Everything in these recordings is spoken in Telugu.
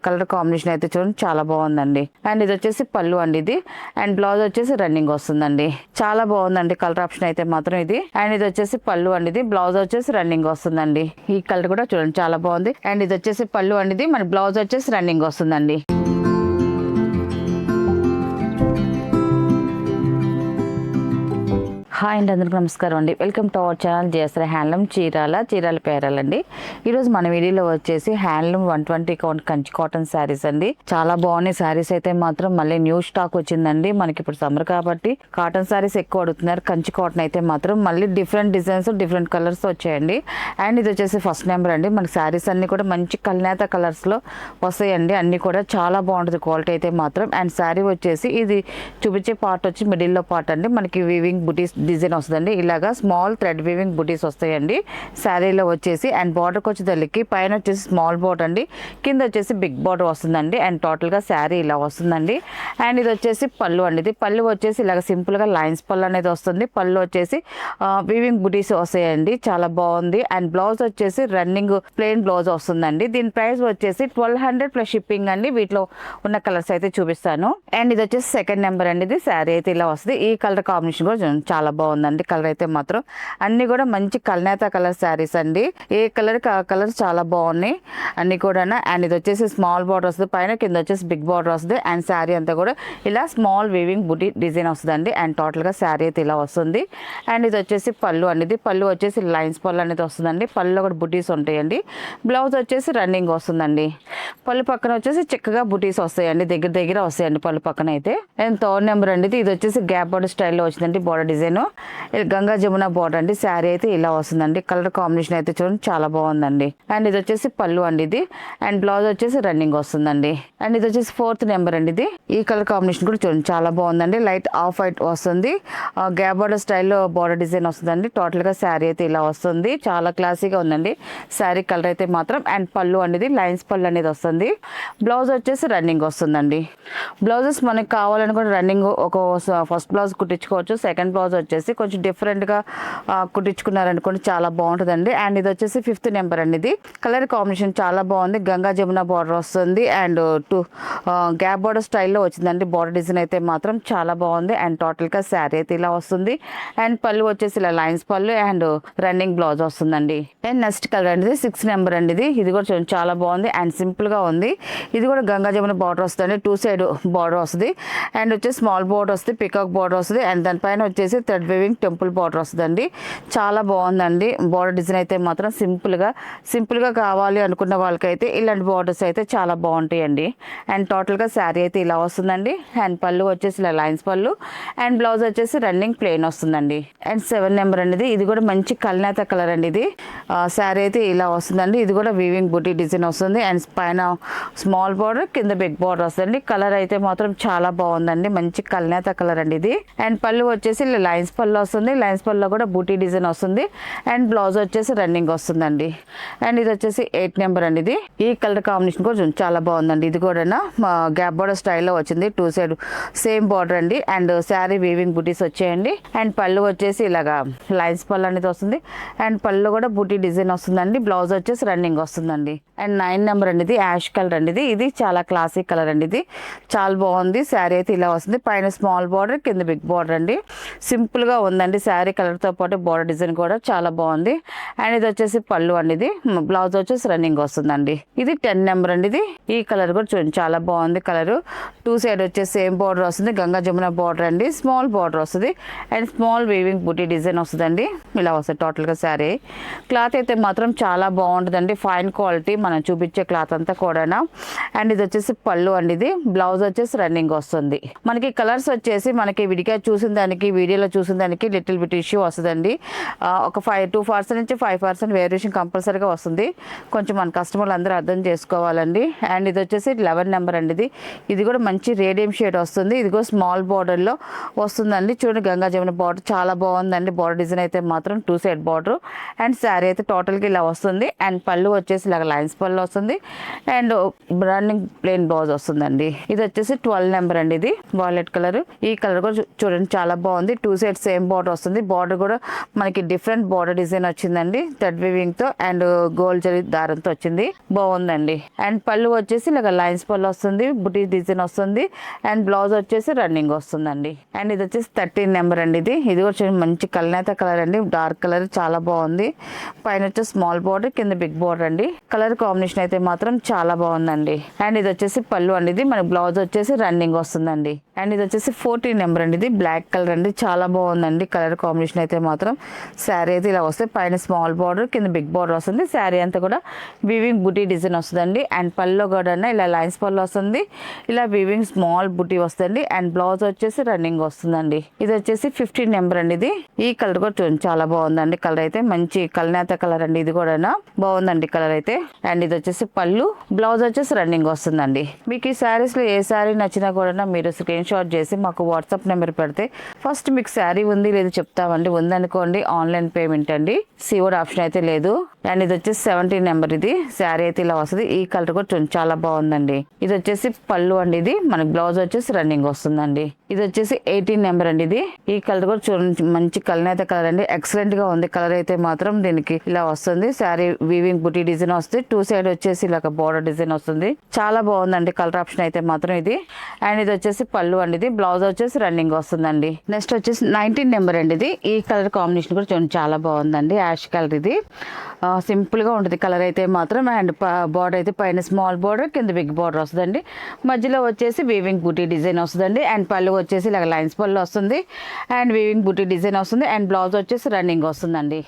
కలర్ కాంబినేషన్ అయితే చూడండి చాలా బాగుందండి. అండ్ ఇది వచ్చేసి పళ్ళు అండి ఇది. అండ్ బ్లౌజ్ వచ్చేసి రన్నింగ్ వస్తుందండి. చాలా బాగుందండి కలర్ ఆప్షన్ అయితే మాత్రం ఇది. అండ్ ఇది వచ్చేసి పళ్ళు అండి ఇది. బ్లౌజ్ వచ్చేసి రన్నింగ్ వస్తుందండి. ఈ కలర్ కూడా చూడండి చాలా బాగుంది. అండ్ ఇది వచ్చేసి పళ్ళు అండి ఇది. మన బ్లౌజ్ వచ్చేసి రన్నింగ్ వస్తుందండి. హాయ్ అండి, అందరికీ నమస్కారం అండి. Welcome to our channel JSR handloom Chirala పేరాలండి. ఈరోజు మన వీడియోలో వచ్చేసి handloom 120 count Kanchi cotton sarees అండి. చాలా బాగున్నాయి శారీస్ అయితే మాత్రం. మళ్ళీ న్యూ స్టాక్ వచ్చిందండి. మనకి ఇప్పుడు సమ్మర్ కాబట్టి కాటన్ శారీస్ ఎక్కువ అడుగుతున్నారు. కంచి కాటన్ అయితే మాత్రం మళ్ళీ డిఫరెంట్ డిజైన్స్ డిఫరెంట్ కలర్స్ వచ్చాయండి. అండ్ ఇది వచ్చేసి ఫస్ట్ నెంబర్ అండి. మనకి శారీస్ అన్ని కూడా మంచి కల్నేత కలర్స్ లో వస్తాయండి. అన్ని కూడా చాలా బాగుంటుంది క్వాలిటీ అయితే మాత్రం. అండ్ శారీ వచ్చేసి ఇది చూపించే పార్ట్ వచ్చి మిడిల్ లో పార్ట్ అండి. మనకి వీవింగ్ బుటీస్ డిజైన్ వస్తుందండి. ఇలాగా స్మాల్ థ్రెడ్ వీవింగ్ బుటీస్ వస్తాయండి శారీలో వచ్చేసి. అండ్ బార్డర్కి వచ్చేసరికి పైన వచ్చేసి స్మాల్ బార్డర్ అండి, కింద వచ్చేసి బిగ్ బార్డర్ వస్తుందండి. అండ్ టోటల్గా శారీ ఇలా వస్తుందండి. అండ్ ఇది వచ్చేసి పళ్ళు అండి. ఇది పళ్ళు వచ్చేసి ఇలాగ సింపుల్గా లైన్స్ పళ్ళు అనేది వస్తుంది. పళ్ళు వచ్చేసి వీవింగ్ బుటీస్ వస్తాయండి. చాలా బాగుంది. అండ్ బ్లౌజ్ వచ్చేసి రన్నింగ్ ప్లెయిన్ బ్లౌజ్ వస్తుందండి. దీని ప్రైస్ వచ్చేసి 1200 ప్లస్ షిప్పింగ్ అండి. వీటిలో ఉన్న కలర్స్ అయితే చూపిస్తాను. అండ్ ఇది వచ్చేసి సెకండ్ నెంబర్ అండి. ఇది శారీ అయితే ఇలా వస్తుంది. ఈ కలర్ కాంబినేషన్ కూడా చాలా బాగుందండి. కలర్ అయితే మాత్రం అన్ని కూడా మంచి కల్నేత కలర్ శారీస్ అండి. ఏ కలర్ కలర్ చాలా బాగున్నాయి అన్ని కూడా. అండ్ ఇది వచ్చేసి స్మాల్ బార్డర్ వస్తుంది పైన, కింద వచ్చేసి బిగ్ బార్డర్ వస్తుంది. అండ్ శారీ అంతా కూడా ఇలా స్మాల్ వీవింగ్ బుటీ డిజైన్ వస్తుందండి. అండ్ టోటల్ గా శారీ అయితే ఇలా వస్తుంది. అండ్ ఇది వచ్చేసి పళ్ళు అనేది. పళ్ళు వచ్చేసి లైన్స్ పళ్ళు అనేది వస్తుందండి. పళ్ళులో కూడా బుటీస్ ఉంటాయండి. బ్లౌజ్ వచ్చేసి రన్నింగ్ వస్తుందండి. పళ్ళు పక్కన వచ్చేసి చక్కగా బుటీస్ వస్తాయండి. దగ్గర దగ్గర వస్తాయండి పళ్ళు పక్కన అయితే. అండ్ థర్డ్ నెంబర్ అండి. ఇది వచ్చేసి గ్యాప్ బార్డర్ స్టైల్లో వచ్చిందండి. Border design Ganga Jamuna border అండి. శారీ అయితే ఇలా వస్తుందండి. కలర్ కాంబినేషన్ అయితే చూడండి చాలా బాగుందండి. అండ్ ఇది వచ్చేసి పళ్ళు అండి ఇది. అండ్ బ్లౌజ్ వచ్చేసి రన్నింగ్ వస్తుందండి. అండ్ ఇది వచ్చేసి ఫోర్త్ నెంబర్ అండి. ఇది ఈ కలర్ కాంబినేషన్ కూడా చూడండి చాలా బాగుందండి. లైట్ ఆఫ్ వైట్ వస్తుంది. గ్యాప్ బార్డర్ స్టైల్లో బార్డర్ డిజైన్ వస్తుందండి. టోటల్ గా శారీ అయితే ఇలా వస్తుంది. చాలా క్లాసీగా ఉందండి శారీ కలర్ అయితే మాత్రం. అండ్ పళ్ళు అనేది లైన్స్ పళ్ళు అనేది వస్తుంది. బ్లౌజ్ వచ్చేసి రన్నింగ్ వస్తుందండి. బ్లౌజెస్ మనకి కావాలని కూడా రన్నింగ్ ఒక ఫస్ట్ బ్లౌజ్ కుట్టించుకోవచ్చు. సెకండ్ బ్లౌజ్ వచ్చేసి కొంచెం డిఫరెంట్గా కుట్టించుకున్నారనుకోండి చాలా బాగుంటుందండి. అండ్ ఇది వచ్చేసి ఫిఫ్త్ నెంబర్ అండి. ఇది కలర్ కాంబినేషన్ చాలా బాగుంది. గంగా జమున బార్డర్ వస్తుంది. అండ్ గ్యాప్ బార్డర్ స్టైల్లో వచ్చిందండి. బార్డర్ డిజైన్ అయితే మాత్రం చాలా బాగుంది. అండ్ టోటల్గా శారీ అయితే ఇలా వస్తుంది. అండ్ పళ్ళు వచ్చేసి ఇలా లైన్స్ పళ్ళు అండ్ రన్నింగ్ బ్లౌజ్ వస్తుందండి. అండ్ నెక్స్ట్ కలర్ అండి సిక్స్ నెంబర్ అండి. ఇది కూడా చూడండి చాలా బాగుంది. అండ్ సింపుల్గా ఉంది. ఇది కూడా గంగా జమున బార్డర్ వస్తుంది. టూ సైడ్ బార్డర్ వస్తుంది. అండ్ వచ్చేసి స్మాల్ బార్డర్ వస్తుంది, పికాక్ బార్డర్ వస్తుంది. అండ్ దానిపైన వచ్చేసి థ్రెడ్ వీవింగ్ టెంపుల్ బార్డర్ వస్తుందండి. చాలా బాగుందండి. బార్డర్ డిజైన్ అయితే మాత్రం సింపుల్గా కావాలి అనుకున్న వాళ్ళకైతే ఇలాంటి బార్డర్స్ అయితే చాలా బాగుంటాయండి. అండ్ టోటల్గా శారీ అయితే ఇలా వస్తుందండి. అండ్ పళ్ళు వచ్చేసి ఇలా లైన్స్ పళ్ళు. అండ్ బ్లౌజ్ వచ్చేసి రన్నింగ్ ప్లెయిన్ వస్తుందండి. అండ్ 7 నెంబర్ అండి. ఇది కూడా మంచి కల్నేత కలర్ అండి. ఇది శారీ అయితే ఇలా వస్తుందండి. ఇది కూడా వీవింగ్ బుటీ డిజైన్ వస్తుంది. అండ్ పైన స్మాల్ బార్డర్, కింద బిగ్ బార్డర్ వస్తుంది. కలర్ అయితే మాత్రం చాలా బాగుందండి. మంచి కల్నేత కలర్ అండి ఇది. అండ్ పళ్ళు వచ్చేసి ఇలా లైన్స్ పళ్ళు వస్తుంది. లైన్స్ పళ్ళులో కూడా బూటీ డిజైన్ వస్తుంది. అండ్ బ్లౌజ్ వచ్చేసి రన్నింగ్ వస్తుందండి. అండ్ ఇది వచ్చేసి 8 నెంబర్ అండి. ఇది ఈ కలర్ కాంబినేషన్ కూడా చాలా బాగుందండి. ఇది కూడా గ్యాప్ బార్డర్ స్టైల్లో వచ్చింది. టూ సైడ్ సేమ్ బార్డర్ అండి. అండ్ శారీ వీవింగ్ బూటీస్ వచ్చాయండి. అండ్ పళ్ళు వచ్చేసి ఇలాగా లైన్స్ పళ్ళు అనేది వస్తుంది. అండ్ పళ్ళు కూడా బూటీ డిజైన్ వస్తుందండి. బ్లౌజ్ వచ్చేసి రన్నింగ్ వస్తుందండి. అండ్ 9 నెంబర్ అండి. ఇది యాష్ కలర్ అండి. ఇది చాలా క్లాసిక్ కలర్ అండి. ఇది చాలా బాగుంది. శారీ అయితే ఇలా వస్తుంది. పైన స్మాల్ బార్డర్, కింద బిగ్ బార్డర్ అండి. సింపుల్ గా ఉందండి. శారీ కలర్ తో పాటు బార్డర్ డిజైన్ కూడా చాలా బాగుంది. అండ్ ఇది వచ్చేసి పళ్ళు అండి. ఇది బ్లౌజ్ వచ్చేసి రన్నింగ్ వస్తుందండి. ఇది 10 నెంబర్ అండి. ఇది ఈ కలర్ కూడా చూడండి చాలా బాగుంది. కలర్ టూ సైడ్ వచ్చేసి సేమ్ బార్డర్ వస్తుంది. గంగా జమున బార్డర్ అండి. స్మాల్ బార్డర్ వస్తుంది. And small weaving buti design వస్తుందండి. ఇలా వస్తుంది టోటల్ గా శారీ. క్లాత్ అయితే మాత్రం చాలా బాగుంటుందండి. ఫైన్ క్వాలిటీ మనం చూపించే క్లాత్ అంతా కూడా. అండ్ ఇది వచ్చేసి పళ్ళు అండి. ఇది బ్లౌజ్ వచ్చేసి రన్నింగ్ వస్తుంది. మనకి కలర్స్ వచ్చేసి మనకి విడిగా చూసిన దానికి వీడియోలో చూసిన దానికి లిటిల్ బిట్ ఇష్యూ వస్తుందండి. ఒక 2% నుంచి 5% వేరియేషన్ కంపల్సరీగా వస్తుంది. కొంచెం మన కస్టమర్లు అందరూ అర్థం చేసుకోవాలండి. అండ్ ఇది వచ్చేసి 11 నెంబర్ అండి. ఇది కూడా మంచి రేడియం షేడ్ వస్తుంది. ఇది కూడా స్మాల్ బార్డర్లో వస్తుందండి. చూడండి గంగా జమున బార్డర్ చాలా బాగుందండి. బార్డర్ డిజైన్ అయితే మాత్రం two side border. And sari అయితే టోటల్గా ఇలా వస్తుంది. అండ్ పళ్ళు వచ్చేసి ఇలా లైన్స్ పళ్ళు వస్తుంది. అండ్ రన్నింగ్ ప్లెయిన్ బ్లౌజ్ వస్తుందండి. ఇది వచ్చేసి 12 నెంబర్ అండి. ఇది వాలెట్ కలర్. ఈ కలర్ కూడా చూడండి చాలా బాగుంది. Two side side same border వస్తుంది. బార్డర్ కూడా మనకి డిఫరెంట్ బార్డర్ డిజైన్ వచ్చిందండి థ్రెడ్ వీవింగ్ తో అండ్ గోల్డ్ జరీ దారంతో వచ్చింది, బాగుందండి. అండ్ పళ్ళు వచ్చేసి ఇలాగ లైన్స్ పళ్ళు వస్తుంది, బుటీ డిజైన్ వస్తుంది అండ్ బ్లౌజ్ వచ్చేసి రన్నింగ్ వస్తుందండి. అండ్ ఇది వచ్చేసి 13 నెంబర్ అండి. ఇది వచ్చేసి మంచి కల్నేత కలర్ అండి, డార్క్ కలర్ చాలా బాగుంది. పైన వచ్చేసి స్మాల్ బార్డర్, కింద బిగ్ బార్డర్ అండి. కలర్ కాంబినేషన్ అయితే మాత్రం చాలా బాగుందండి. అండ్ ఇది వచ్చేసి పళ్ళు అండి, ఇది మన బ్లౌజ్ వచ్చేసి రన్నింగ్ వస్తుందండి. అండ్ ఇది వచ్చేసి 14 నెంబర్ అండి. ఇది బ్లాక్ కలర్ అండి, చాలా బాగుందండి కలర్ కాంబినేషన్ అయితే మాత్రం. శారీ అయితే ఇలా వస్తే పైన స్మాల్ బార్డర్, కింద బిగ్ బార్డర్ వస్తుంది. శారీ అంతా కూడా వీవింగ్ బుటీ డిజైన్ వస్తుందండి. అండ్ పళ్ళు కూడా ఇలా లైన్స్ పళ్ళు వస్తుంది, ఇలా వీవింగ్ స్మాల్ బుటీ వస్తుంది. అండ్ బ్లౌజ్ వచ్చేసి రన్నింగ్ వస్తుందండి. ఇది వచ్చేసి 15 నెంబర్ అండి. ఇది ఈ కలర్ కూడా చూడండి చాలా బాగుందండి. కలర్ అయితే మంచి కల్నేత కలర్ అండి, ఇది కూడా బాగుందండి కలర్ అయితే. అండ్ ఇది వచ్చేసి పళ్ళు, బ్లౌజ్ వచ్చేసి రన్నింగ్ వస్తుందండి. మీకు ఈ శారీస్ లో ఏ శారీ నచ్చినా కూడా మీరు స్క్రీన్ షాట్ చేసి మాకు వాట్సాప్ నెంబర్ పెడితే ఫస్ట్ మీకు శారీ ఉంది లేదు చెప్తామండి. ఉందనుకోండి ఆన్లైన్ పేమెంట్ అండి, సిఓడి ఆప్షన్ అయితే లేదు. అండ్ ఇది వచ్చేసి 17 నెంబర్. ఇది శారీ అయితే ఇలా వస్తుంది. ఈ కలర్ కూడా చాలా బాగుందండి. ఇది వచ్చేసి పళ్ళు అండి, ఇది మనకి బ్లౌజ్ వచ్చేసి రన్నింగ్ వస్తుందండి. ఇది వచ్చేసి 18 నెంబర్ అండి. ఇది ఈ కలర్ కూడా చూడండి మంచి కలనేత కలర్ అండి, ఎక్సలెంట్ గా ఉంది కలర్ అయితే మాత్రం. దీనికి ఇలా వస్తుంది శారీ వీవింగ్ బుటీ డిజైన్ వస్తుంది, టూ సైడ్ వచ్చేసి ఇలా బోర్డర్ డిజైన్ వస్తుంది. చాలా బాగుందండి కలర్ ఆప్షన్ అయితే మాత్రం ఇది. అండ్ ఇది వచ్చేసి పళ్ళు అండి, ఇది బ్లౌజ్ వచ్చేసి రన్నింగ్ వస్తుందండి. నెక్స్ట్ వచ్చేసి 19 నెంబర్ అండి. ఇది ఈ కలర్ కాంబినేషన్ కూడా చూడండి చాలా బాగుందండి, యాష్ కలర్. ఇది సింపుల్ గా ఉంటుంది కలర్ అయితే మాత్రం. అండ్ బార్డర్ అయితే పైన స్మాల్ బార్డర్, కింద బిగ్ బార్డర్ వస్తుందండి. మధ్యలో వచ్చేసి వీవింగ్ బుటీ డిజైన్ వస్తుందండి. అండ్ పళ్ళు వచ్చేసి ఇలా లైన్స్ పళ్ళు వస్తుంది అండ్ వీవింగ్ బుటీ డిజైన్ వస్తుంది. అండ్ బ్లౌజ్ వచ్చేసి రన్నింగ్ వస్తుందండి.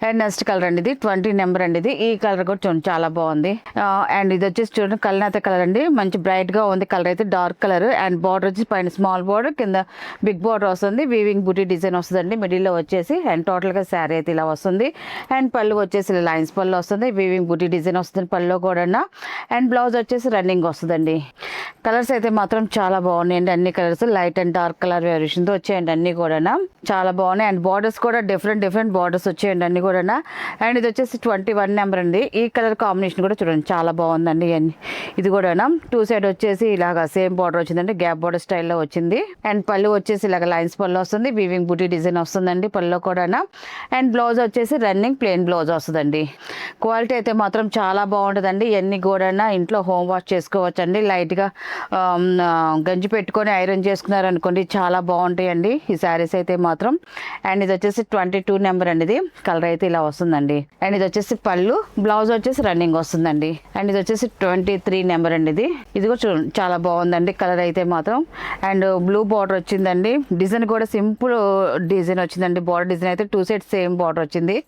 అండ్ నెక్స్ట్ కలర్ అండి, ఇది 20 నెంబర్ అండి. ఇది ఈ కలర్ కూడా చూడండి చాలా బాగుంది. అండ్ ఇది వచ్చేసి చూడండి కల్నేత కలర్ అండి, మంచి బ్రైట్ గా ఉంది కలర్ అయితే, డార్క్ కలర్. అండ్ బార్డర్ వచ్చి పైన స్మాల్ బార్డర్, కింద బిగ్ బార్డర్ వస్తుంది. వీవింగ్ బుటీ డిజైన్ వస్తుందండి మిడిల్ లో వచ్చేసి. అండ్ టోటల్ గా శారీ అయితే ఇలా వస్తుంది. అండ్ పళ్ళు వచ్చేసి లైన్స్ పళ్ళు వస్తుంది, వీవింగ్ బుటీ డిజైన్ వస్తుంది పళ్ళు కూడా. అండ్ బ్లౌజ్ వచ్చేసి రన్నింగ్ వస్తుందండి. కలర్స్ అయితే మాత్రం చాలా బాగున్నాయండి, అన్ని colours light and dark colour variation తో వచ్చాయండి అన్ని కూడా చాలా బాగున్నాయి. అండ్ బార్డర్స్ కూడా డిఫరెంట్ బార్డర్స్ వచ్చాయండి అన్ని కూడా. అండ్ ఇది వచ్చేసి 21 నెంబర్ అండి. ఈ కలర్ కాంబినేషన్ కూడా చూడండి చాలా బాగుందండి. ఇది కూడా టూ సైడ్ వచ్చేసి ఇలాగా సేమ్ బార్డర్ వచ్చిందండి, గ్యాప్ బార్డర్ స్టైల్లో వచ్చింది. అండ్ పళ్ళు వచ్చేసి ఇలాగ లైన్స్ పళ్ళు వస్తుంది, వీవింగ్ బుటీ డిజైన్ వస్తుందండి పళ్ళు కూడా. అండ్ బ్లౌజ్ వచ్చేసి రన్నింగ్ ప్లెయిన్ బ్లౌజ్ వస్తుందండి. క్వాలిటీ అయితే మాత్రం చాలా బాగుంటుందండి. ఇవన్నీ కూడా ఇంట్లో హోమ్ వాష్ చేసుకోవచ్చు అండి. లైట్గా గంజి పెట్టుకొని ఐరన్ చేసుకున్నారు అనుకోండి చాలా బాగుంటాయండి ఈ శారీస్ అయితే మాత్రం. అండ్ ఇది వచ్చేసి 22 నెంబర్ అండి. ఇది కలర్ అయితే ఇలా వస్తుందండి. అండ్ ఇది వచ్చేసి పళ్ళు, బ్లౌజ్ వచ్చేసి రన్నింగ్ వస్తుందండి. అండ్ ఇది వచ్చేసి 23 నెంబర్ అండి. ఇది కూడా చూడండి చాలా బాగుందండి కలర్ అయితే మాత్రం. అండ్ బ్లూ బార్డర్ వచ్చిందండి, డిజైన్ కూడా సింపుల్ డిజైన్ వచ్చిందండి. బార్డర్ డిజైన్ అయితే టూ సైడ్ సేమ్ బార్డర్ వచ్చింది.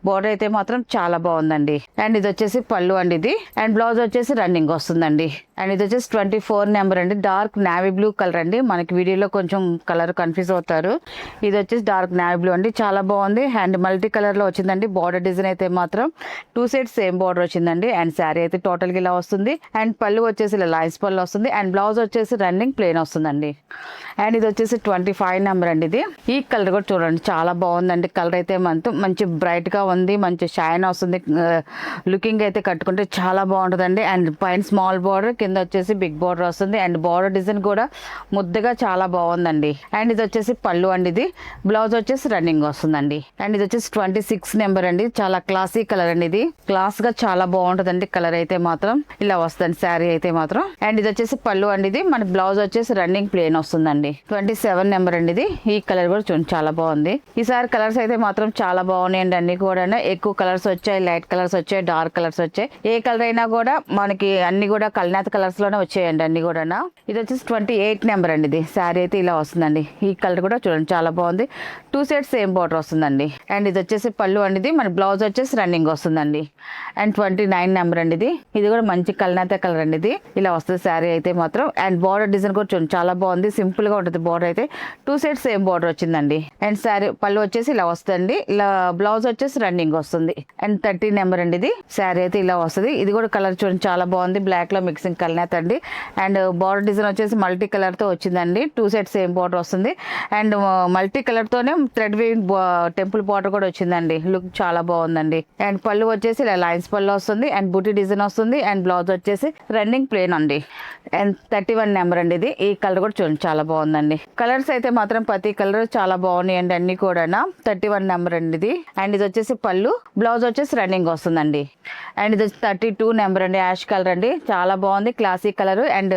బార్డర్ అయితే మాత్రం చాలా బాగుందండి. అండ్ ఇది వచ్చేసి పళ్ళు అండి, ఇది అండ్ బ్లౌజ్ వచ్చేసి రన్నింగ్ వస్తుందండి. అండ్ ఇది వచ్చేసి 24 నెంబర్ అండి. డార్క్ నావీ బ్లూ కలర్ అండి, మనకి వీడియోలో కొంచెం కలర్ కన్ఫ్యూజ్ అవుతారు. ఇది వచ్చేసి డార్క్ నావీ బ్లూ అండి, చాలా బాగుంది. అండ్ మల్టీ కలర్ లో వచ్చిందండి. బార్డర్ డిజైన్ అయితే మాత్రం టూ సైడ్ సేమ్ బార్డర్ వచ్చిందండి. అండ్ శారీ అయితే టోటల్ గా ఇలా వస్తుంది. అండ్ పళ్ళు వచ్చేసి ఇలా లైన్స్ పళ్ళు వస్తుంది. అండ్ బ్లౌజ్ వచ్చేసి రన్నింగ్ ప్లెయిన్ వస్తుందండి. అండ్ ఇది వచ్చేసి 25 నెంబర్ అండి. ఇది ఈ కలర్ కూడా చూడండి చాలా బాగుందండి. కలర్ అయితే మంచి బ్రైట్ గా ఉంది, మంచి షైన్ వస్తుంది. లుకింగ్ అయితే కట్టుకుంటే చాలా బాగుంటుందండి. అండ్ పైన స్మాల్ బార్డర్, కింద వచ్చేసి బిగ్ బార్డర్ వస్తుంది. అండ్ బార్డర్ డిజైన్ కూడా ముద్దగా చాలా బాగుందండి. అండ్ ఇది వచ్చేసి పళ్ళు అండి, ఇది బ్లౌజ్ వచ్చేసి రన్నింగ్ వస్తుందండి. అండ్ ఇది వచ్చేసి 26 నెంబర్ అండి. చాలా క్లాసీ కలర్ అండి, ఇది క్లాస్ గా చాలా బాగుంటుందండి కలర్ అయితే మాత్రం. ఇలా వస్తుంది శారీ అయితే మాత్రం. అండ్ ఇది వచ్చేసి పళ్ళు అండి, ఇది మన బ్లౌజ్ వచ్చేసి రన్నింగ్ ప్లేన్ వస్తుందండి. 27 నెంబర్ అండి. ఇది ఈ కలర్ కూడా చూడండి చాలా బాగుంది. ఈసారి కలర్స్ అయితే మాత్రం చాలా బాగున్నాయండి అన్ని కూడా. ఎక్కువ కలర్స్ వచ్చాయి, లైట్ కలర్స్ వచ్చాయి, డార్క్ కలర్స్ వచ్చాయి. ఏ కలర్ అయినా కూడా మనకి అన్ని కూడా కల్నేత కలర్స్ లోనే వచ్చాయండి అన్ని కూడా. ఇది వచ్చేసి 28 నెంబర్ అండి. ఇది శారీ అయితే ఇలా వస్తుందండి. ఈ కలర్ కూడా చూడండి చాలా బాగుంది, టూ సైడ్ సేమ్ బార్డర్ వస్తుందండి. అండ్ ఇది వచ్చేసి పళ్ళు అండి, ఇది మన బ్లౌజ్ వచ్చేసి రన్నింగ్ వస్తుందండి. అండ్ 29 నెంబర్ అండి. ఇది కూడా మంచి కల్నేత కలర్ అండి. ఇది ఇలా వస్తుంది శారీ అయితే మాత్రం. అండ్ బార్డర్ డిజైన్ కూడా చూడండి చాలా బాగుంది, సింపుల్ గా ఉంటుంది బార్డర్ అయితే. టూ సైడ్ సేమ్ బార్డర్ వచ్చిందండి. అండ్ శారీ పళ్ళు వచ్చేసి ఇలా వస్తుంది, ఇలా బ్లౌజ్ వచ్చేసి రన్నింగ్ వస్తుంది. అండ్ అండ్ 30 నెంబర్ అండి. ఇది శారీ అయితే ఇలా వస్తుంది. ఇది కూడా కలర్ చూడండి చాలా బాగుంది, బ్లాక్ లో మిక్సింగ్ కలనేత అండి. అండ్ బార్డర్ డిజైన్ వచ్చేసి మల్టీ కలర్ తో వచ్చిందండి. 2 సెట్స్ సేమ్ బార్డర్ వస్తుంది. అండ్ మల్టీ కలర్ తోనే థ్రెడ్ వీవింగ్ టెంపుల్ బార్డర్ కూడా వచ్చిందండి. లుక్ చాలా బాగుందండి. అండ్ పళ్ళు వచ్చేసి ఇలా లైన్స్ పళ్ళు వస్తుంది. అండ్ బూటీ డిజైన్ వస్తుంది. అండ్ బ్లౌజ్ వచ్చేసి రన్నింగ్ ప్లేన్ అండి. అండ్ 31 నెంబర్ అండి. ఇది ఈ కలర్ కూడా చూడండి చాలా బాగుందండి. కలర్స్ అయితే మాత్రం ప్రతి కలర్ చాలా బాగున్నాయి అండి, అన్ని కూడా 31 నెంబర్ అండి ఇది. అండ్ ఇది వచ్చేసి పళ్ళు, బ్లౌజ్ వచ్చేసి రన్నింగ్ వస్తుందండి. అండ్ ఇది 32 నెంబర్ అండి, యాష్ కలర్ అండి. చాలా బాగుంది, క్లాసిక్ కలర్. అండ్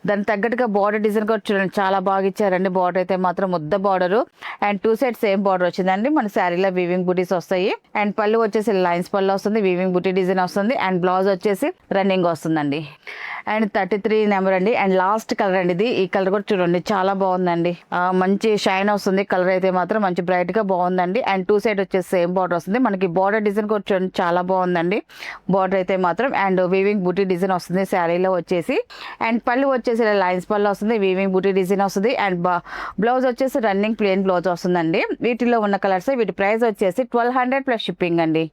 దానికి తగ్గట్టుగా బార్డర్ డిజైన్ కూడా చూడండి చాలా బాగా ఇచ్చారండి. బార్డర్ అయితే మాత్రం ముద్ద border. And 2 set same border వచ్చిందండి. మన శారీలో వీవింగ్ బుటీస్ వస్తాయి. అండ్ పళ్ళు వచ్చేసి లైన్స్ పళ్ళు వస్తుంది, వీవింగ్ బుటీ డిజైన్ వస్తుంది. అండ్ బ్లౌజ్ వచ్చేసి రన్నింగ్ వస్తుందండి. అండ్ 33 నెంబర్ అండి. అండ్ లాస్ట్ కలర్ అండి ఇది. ఈ కలర్ కూడా చూడండి చాలా బాగుందండి, మంచి షైన్ వస్తుంది. కలర్ అయితే మాత్రం మంచి బ్రైట్ గా బాగుందండి. అండ్ 2 సైడ్ వచ్చేసి సేమ్ బార్డర్ వస్తుంది. మనకి బార్డర్ డిజైన్ కూడా చూడండి చాలా బాగుందండి. బార్డర్ అయితే మాత్రం అండ్ వీవింగ్ బూటీ డిజైన్ వస్తుంది శారీలో వచ్చేసి. అండ్ పళ్ళు వచ్చేసి లైన్స్ పళ్ళు వస్తుంది, వీవింగ్ బూటీ డిజైన్ వస్తుంది. అండ్ బ్లౌజ్ వచ్చేసి రన్నింగ్ ప్లేన్ బ్లౌజ్ వస్తుందండి. వీటిలో ఉన్న కలర్స్, వీటి ప్రైస్ వచ్చేసి 1200 ప్లస్ షిప్పింగ్ అండి.